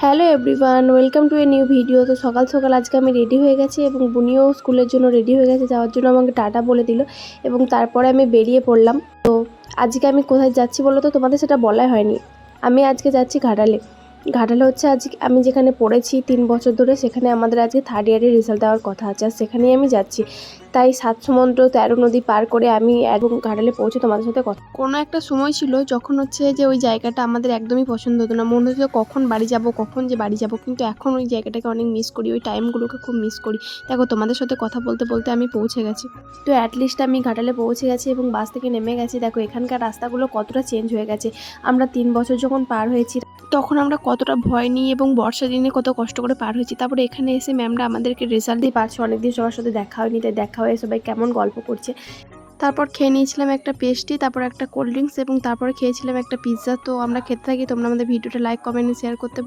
Hello everyone, welcome to a new video. তো সকাল সকাল আজকে আমি রেডি হয়ে গেছি এবং বুনিও স্কুলের জন্য রেডি হয়ে গেছে, যাওয়ার জন্য আমাকে টাটা বলে দিল এবং তারপরে আমি বেরিয়ে পড়লাম। তো আজকে আমি কোথায় যাচ্ছি বলো তো, তোমাদের সেটা বলাই হয়নি। আমি আজকে যাচ্ছি ঘাটালে। ঘাটালে হচ্ছে আজকে আমি যেখানে পড়েছি 3 বছর ধরে, সেখানে আমাদের আজকে থার্ড ইয়ারের রেজাল্ট দেওয়ার কথা আছে, আর সেখানেই আমি যাচ্ছি। তাই 7 সমুদ্র 13 নদী পার করে আমি এবং ঘাটালে পৌঁছে তোমাদের সাথে কথা। কোনো একটা সময় ছিল যখন হচ্ছে যে ওই জায়গাটা আমাদের একদমই পছন্দ হতো না, মনে হতো কখন বাড়ি যাব, কখন যে বাড়ি যাব, কিন্তু এখন ওই জায়গাটাকে অনেক মিস করি, ওই টাইমগুলোকে খুব মিস করি। দেখো তোমাদের সাথে কথা বলতে বলতে আমি পৌঁছে গেছি। তো অ্যাটলিস্ট আমি ঘাটালে পৌঁছে গেছি এবং বাস থেকে নেমে গেছি। দেখো এখানকার রাস্তাগুলো কতটা চেঞ্জ হয়ে গেছে। আমরা 3 বছর যখন পার হয়েছি তখন আমরা কতটা ভয় নিয়ে এবং বর্ষা দিনে কত কষ্ট করে পার হয়েছি। তারপরে এখানে এসে ম্যামরা আমাদেরকে রেজাল্ট দিয়ে পারছে, অনেকদিন সবার সাথে দেখা হয়নি, তাই দেখা হয়ে সবাই কেমন গল্প করছে। তারপর খেয়ে নিয়েছিলাম একটা পেস্ট্রি, তারপর একটা কোল্ড ড্রিঙ্কস এবং তারপরে খেয়েছিলাম একটা পিৎজা। তো আমরা খেতে থাকি, তোমরা আমাদের ভিডিওটা লাইক, কমেন্ট, শেয়ার করতে